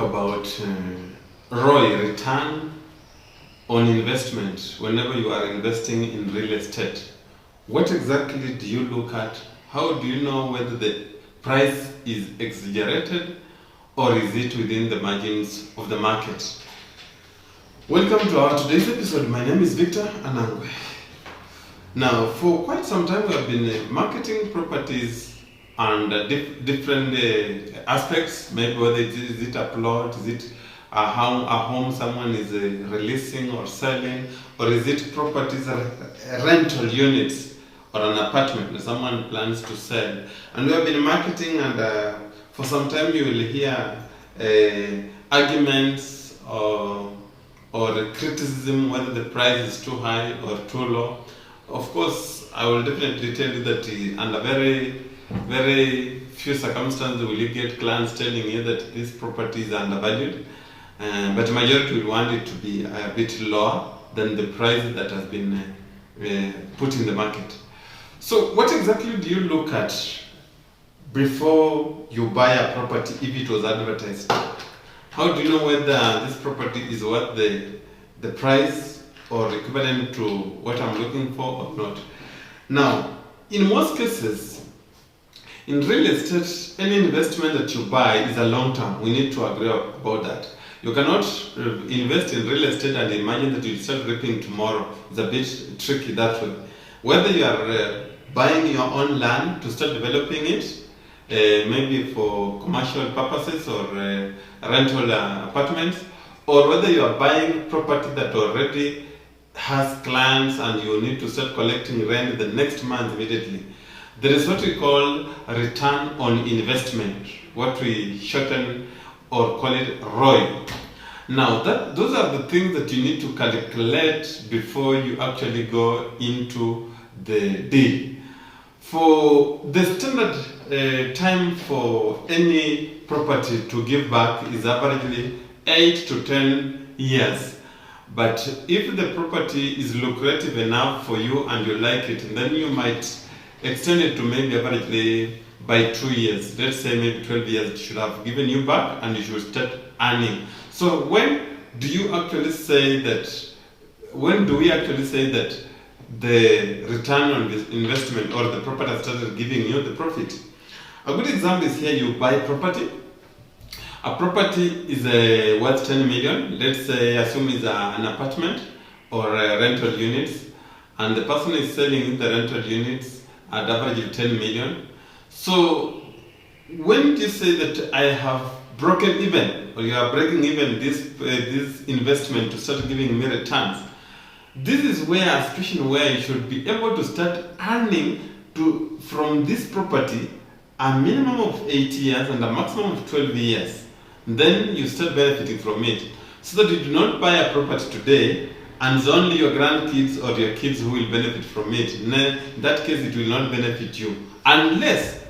about ROI, return on investment, whenever you are investing in real estate. What exactly do you look at? How do you know whether the price is exaggerated or is it within the margins of the market? Welcome to our today's episode. My name is Victor Anangwe. Now, for quite some time we have been marketing properties and different aspects, maybe whether is it a plot, is it a home someone is releasing or selling, or is it properties, rental units, or an apartment that someone plans to sell. And we have been marketing, and for some time you will hear arguments or criticism whether the price is too high or too low. Of course, I will definitely tell you that under very few circumstances will you get clients telling you that this property is undervalued, but the majority will want it to be a bit lower than the price that has been put in the market. So what exactly do you look at before you buy a property if it was advertised? How do you know whether this property is worth the price or equivalent to what I'm looking for or not? Now, in most cases, in real estate, any investment that you buy is a long term. We need to agree about that. You cannot invest in real estate and imagine that you'll start reaping tomorrow. It's a bit tricky that way. Whether you are buying your own land to start developing it, maybe for commercial purposes or rental apartments, or whether you are buying property that already has clients and you need to start collecting rent the next month immediately. There is what we call a return on investment, what we shorten or call it ROI. Now, those are the things that you need to calculate before you actually go into the deal. For the standard time for any property to give back is averagely 8 to 10 years. But if the property is lucrative enough for you and you like it, then you might extend it to maybe averagely by 2 years. Let's say maybe 12 years it should have given you back and you should start earning. So when do we actually say that the return on this investment or the property has started giving you the profit? A good example is here: you buy property. A property is worth 10 million. Let's say, assume it's an apartment or rental units, and the person is selling the rental units at average of 10 million. So when you say that I have broken even, or you are breaking even this investment to start giving me returns, this is where a situation where you should be able to start earning from this property a minimum of 8 years and a maximum of 12 years. Then you start benefiting from it, so that you do not buy a property today and it's only your grandkids or your kids who will benefit from it. In that case, it will not benefit you, unless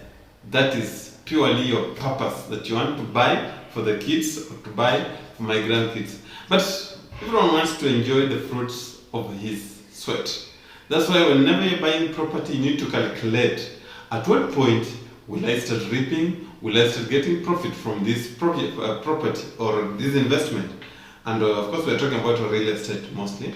that is purely your purpose, that you want to buy for the kids or to buy for my grandkids. But everyone wants to enjoy the fruits of his sweat. That's why whenever you're buying property, you need to calculate at what point will I start reaping, will I start getting profit from this property or this investment. And of course, we're talking about real estate mostly.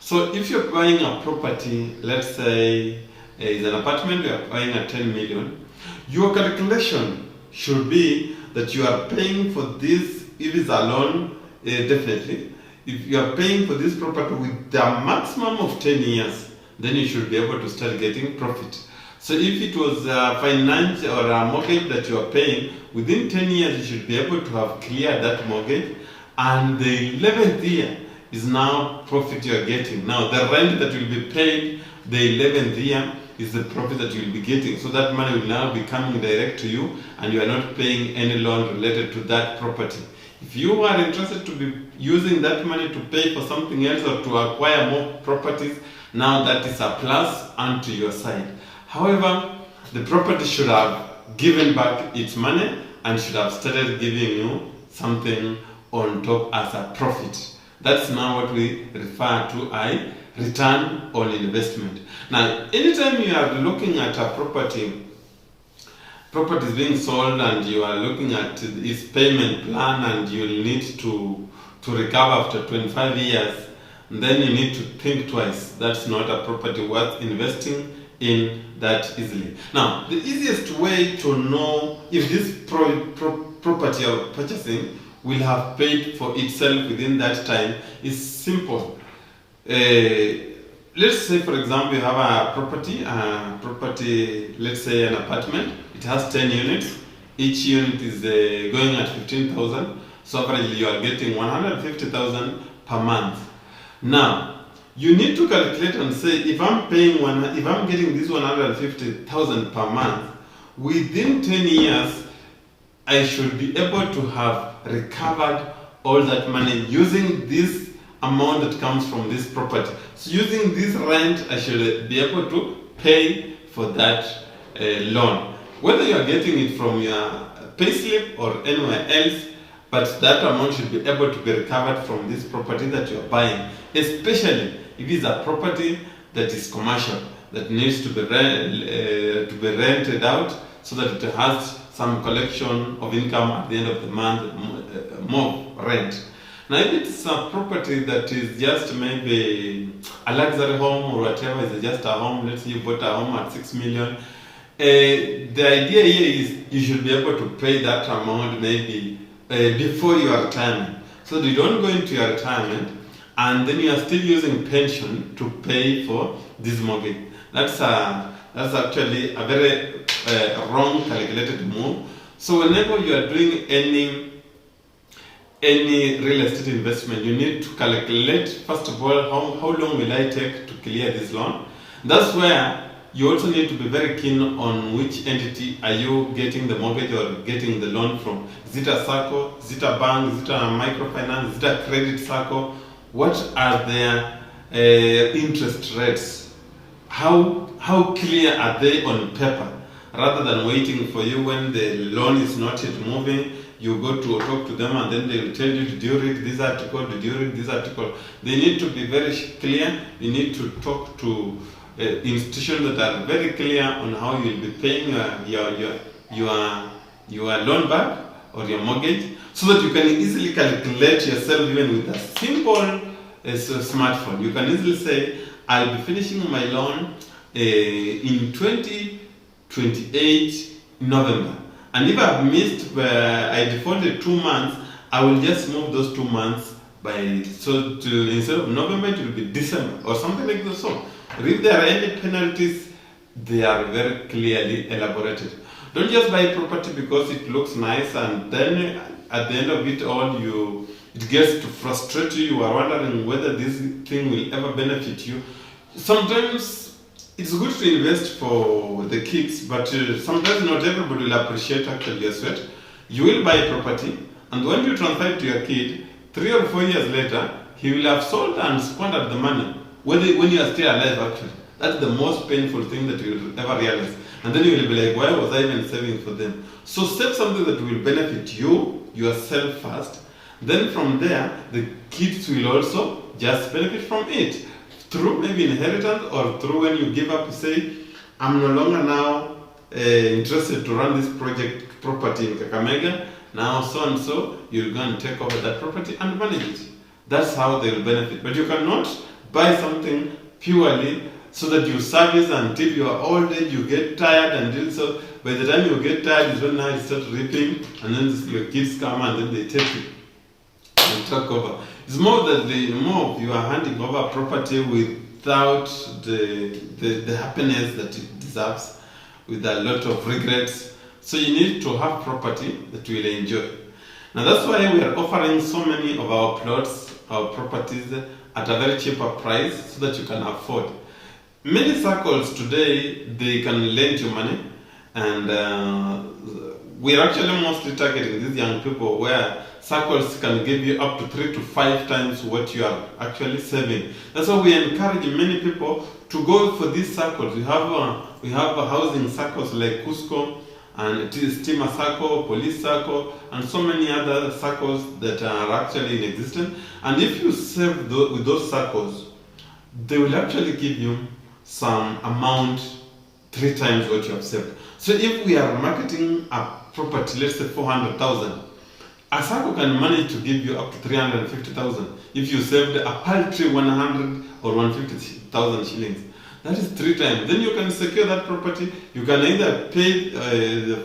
So if you're buying a property, let's say is an apartment, you're buying at 10 million, your calculation should be that you are paying for this, if it's a loan, definitely. If you are paying for this property with the maximum of 10 years, then you should be able to start getting profit. So if it was a finance or a mortgage that you are paying, within 10 years you should be able to have cleared that mortgage, and the 11th year is now profit you are getting. Now the rent that will be paid the 11th year is the profit that you will be getting. So that money will now be coming direct to you, and you are not paying any loan related to that property. If you are interested to be using that money to pay for something else or to acquire more properties, now that is a plus onto your side. However, the property should have given back its money and should have started giving you something on top as a profit. That's now what we refer to as return on investment. Now, anytime you are looking at a property property is being sold and you are looking at its payment plan and you will need to recover after 25 years, then you need to think twice. That's not a property worth investing in that easily. Now, the easiest way to know if this property you're purchasing will have paid for itself within that time is simple. Let's say, for example, you have a property, let's say an apartment. It has 10 units. Each unit is going at 15,000. So averagely, you are getting 150,000 per month. Now, you need to calculate and say, if I'm getting this 150,000 per month, within 10 years, I should be able to have recovered all that money using this amount that comes from this property. So using this rent, I should be able to pay for that loan. Whether you are getting it from your payslip or anywhere else, but that amount should be able to be recovered from this property that you are buying, especially if it's a property that is commercial, that needs to be rented out so that it has some collection of income at the end of the month, more rent. Now, if it's a property that is just maybe a luxury home or whatever, it's just a home, let's say you bought a home at 6 million, the idea here is you should be able to pay that amount maybe before your retirement. So that you don't go into your retirement and then you are still using pension to pay for this mortgage. That's actually a very wrong calculated move. So whenever you are doing any real estate investment, you need to calculate, first of all, how long will I take to clear this loan. That's where you also need to be very keen on which entity are you getting the mortgage or getting the loan from. Is it a SACCO? Is it a bank? Is it a microfinance? Is it a credit SACCO? What are their interest rates? How clear are they on paper? Rather than waiting for you when the loan is not yet moving, you go to talk to them and then they will tell you, did you read this article, did you read this article? They need to be very clear. You need to talk to institutions that are very clear on how you will be paying your loan back or your mortgage, so that you can easily calculate yourself even with a simple smartphone. You can easily say, I'll be finishing my loan in 2028 November. And if I've missed, I defaulted 2 months, I will just move those 2 months instead of November, it will be December or something like that. So, if there are any penalties, they are very clearly elaborated. Don't just buy property because it looks nice and then at the end of it all, it gets to frustrate you. You are wondering whether this thing will ever benefit you. Sometimes it's good to invest for the kicks, but sometimes not everybody will appreciate actually your sweat. You will buy property, and when you transfer it to your kid, 3 or 4 years later, he will have sold and squandered the money. When you are still alive, actually. That's the most painful thing that you will ever realize. And then you will be like, why was I even saving for them? So save something that will benefit you, yourself first. Then from there, the kids will also just benefit from it. Through maybe inheritance or through when you give up, say, I'm no longer now interested to run this property in Kakamega. Now so and so, you'll go and take over that property and manage it. That's how they will benefit. But you cannot buy something purely so that you service until you are old age, you get tired, and so by the time you get tired is when now you start reaping, and then your kids come and then they take it and take over. It's more that you are handing over property without the happiness that it deserves, with a lot of regrets. So you need to have property that you will enjoy. Now that's why we are offering so many of our plots, our properties at a very cheaper price so that you can afford. Many circles today, they can lend you money, and we're actually mostly targeting these young people where circles can give you up to 3 to 5 times what you are actually saving. That's why we encourage many people to go for these circles. We have housing circles like Cusco and Stima Circle, Police Circle, and so many other circles that are actually in existence. And if you save with those circles, they will actually give you some amount 3 times what you have saved. So if we are marketing a property, let's say 400,000, a SACCO can manage to give you up to 350,000 if you saved a paltry 100 or 150,000 shillings. That is 3 times. Then you can secure that property. You can either pay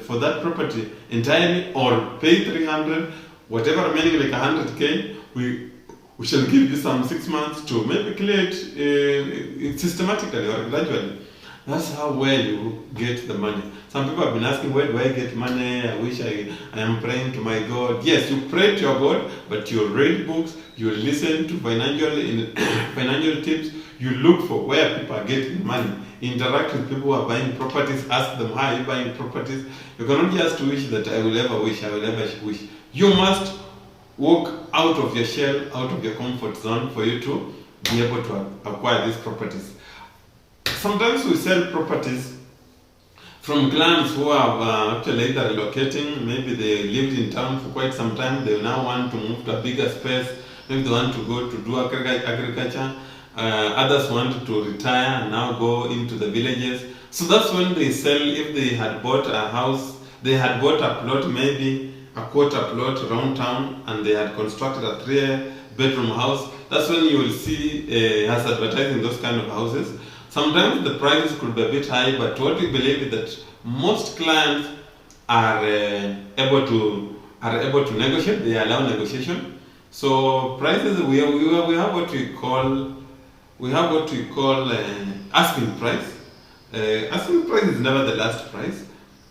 for that property entirely or pay 300, whatever remaining like 100k. We shall give you some 6 months to maybe clear it systematically or gradually. That's how well you get the money. Some people have been asking, where do I get money? I wish I am praying to my God. Yes, you pray to your God, but you read books, you listen to financial tips, you look for where people are getting money. Interact with people who are buying properties, ask them, how are you buying properties? You cannot just wish that I will ever wish. You must walk out of your shell, out of your comfort zone for you to be able to acquire these properties. Sometimes we sell properties from clients who are actually either relocating, maybe they lived in town for quite some time, they now want to move to a bigger space, maybe they want to go to do agriculture, others want to retire and now go into the villages. So that's when they sell. If they had bought a house, they had bought a plot, maybe a quarter plot around town, and they had constructed a 3-bedroom house, that's when you will see us advertising those kind of houses. Sometimes the prices could be a bit high, but what we believe is that most clients are able to negotiate. They allow negotiation. So prices, we have what we call asking price. Asking price is never the last price,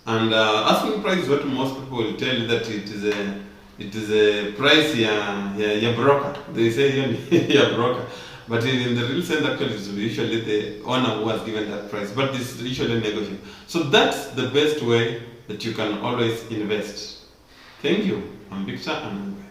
and asking price is what most people will tell you that it is a price ya broker. They say ya broker. But in the real sense, actually, it's usually the owner who has given that price. But this is usually negotiable. So that's the best way that you can always invest. Thank you. I'm Victor Anangwe.